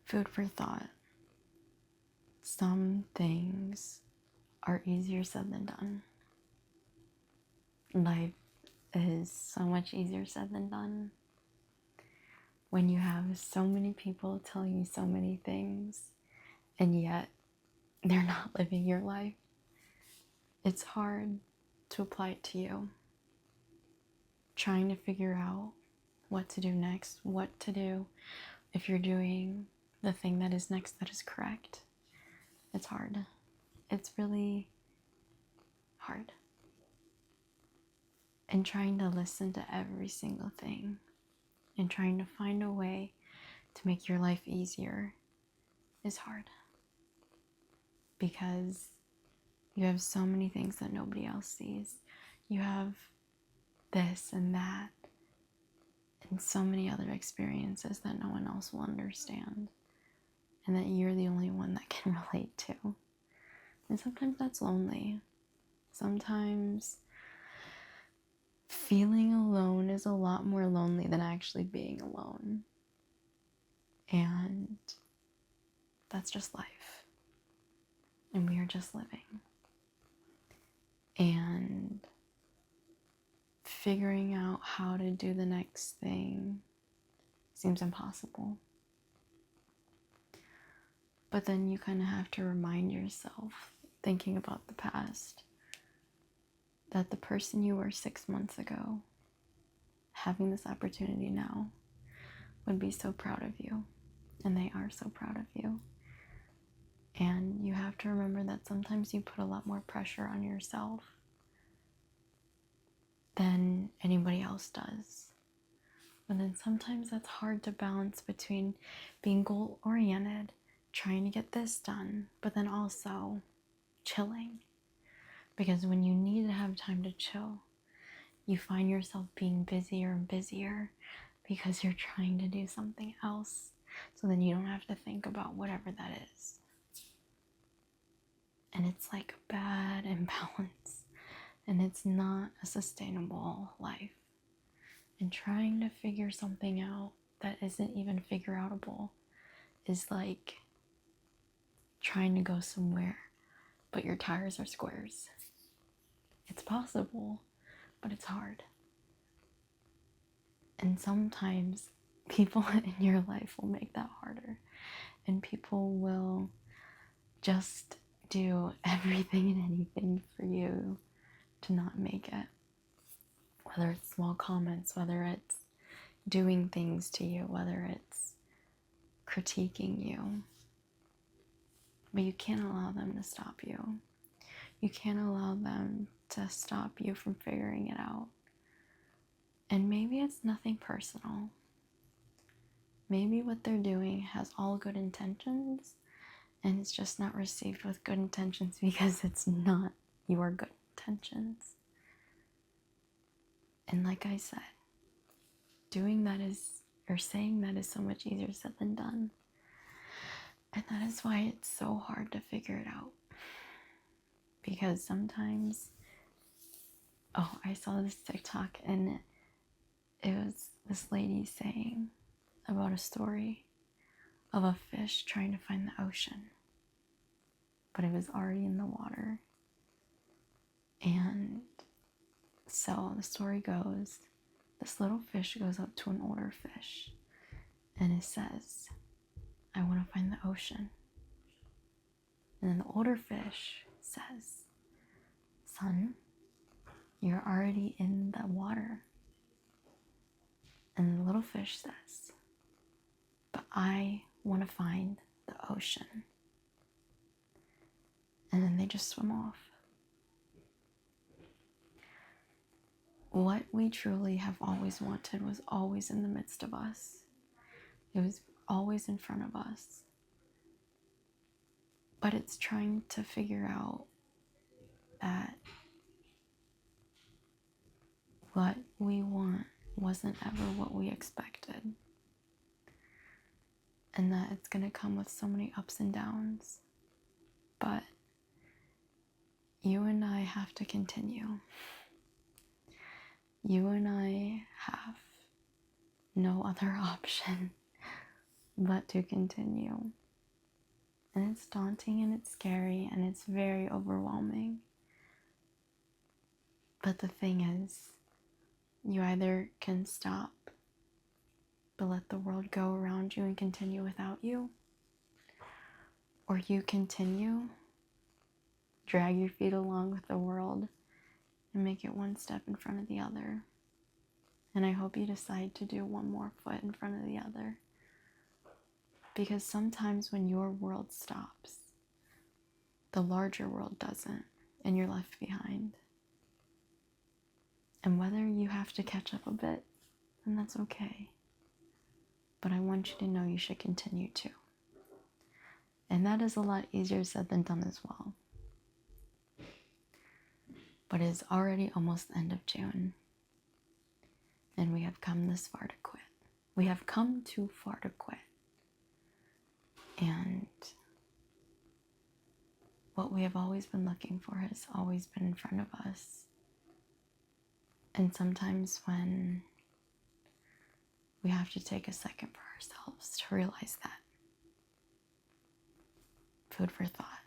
Food for thought. Some things are easier said than done. Life is so much easier said than done. When you have so many people telling you so many things, and yet they're not living your life, it's hard to apply it to you. Trying to figure out what to do next, what to do if you're doing the thing that is next that is correct. It's hard. It's really hard. And trying to listen to every single thing and trying to find a way to make your life easier is hard. Because you have so many things that nobody else sees. You have this and that and so many other experiences that no one else will understand and that you're the only one that can relate to. And sometimes that's lonely. Sometimes feeling alone is a lot more lonely than actually being alone. And that's just life. And we are just living. And figuring out how to do the next thing seems impossible. But then you kind of have to remind yourself, thinking about the past, that the person you were 6 months ago, having this opportunity now, would be so proud of you. And they are so proud of you. And you have to remember that sometimes you put a lot more pressure on yourself than anybody else does. But then sometimes that's hard to balance between being goal-oriented, trying to get this done, but then also chilling. Because when you need to have time to chill, you find yourself being busier and busier because you're trying to do something else. So then you don't have to think about whatever that is. And it's like a bad imbalance. And it's not a sustainable life. And trying to figure something out that isn't even figure outable is like trying to go somewhere, but your tires are squares. It's possible, but it's hard. And sometimes people in your life will make that harder. And people will just do everything and anything for you to not make it. Whether it's small comments, whether it's doing things to you, whether it's critiquing you. But you can't allow them to stop you. You can't allow them to stop you from figuring it out. And maybe it's nothing personal. Maybe what they're doing has all good intentions and it's just not received with good intentions because it's not your good intentions. And like I said, saying that is so much easier said than done. And that is why it's so hard to figure it out. Because sometimes, I saw this TikTok and it was this lady saying about a story of a fish trying to find the ocean. But it was already in the water. And so the story goes, this little fish goes up to an older fish and it says, I want to find the ocean. And then the older fish says, son, you're already in the water. And the little fish says, but I want to find the ocean. And then they just swim off. What we truly have always wanted was always in the midst of us. It was always in front of us. But it's trying to figure out that what we want wasn't ever what we expected. And that it's going to come with so many ups and downs. But you and I have to continue. You and I have no other option but to continue. And it's daunting and it's scary and it's very overwhelming. But the thing is, you either can stop, but let the world go around you and continue without you, or you continue, drag your feet along with the world, and make it one step in front of the other. And I hope you decide to do one more foot in front of the other. Because sometimes when your world stops, the larger world doesn't, and you're left behind. And whether you have to catch up a bit, then that's okay. But I want you to know you should continue to. And that is a lot easier said than done as well. But it is already almost the end of June. And we have come this far to quit. We have come too far to quit. And what we have always been looking for has always been in front of us. And sometimes when we have to take a second for ourselves to realize that. Food for thought.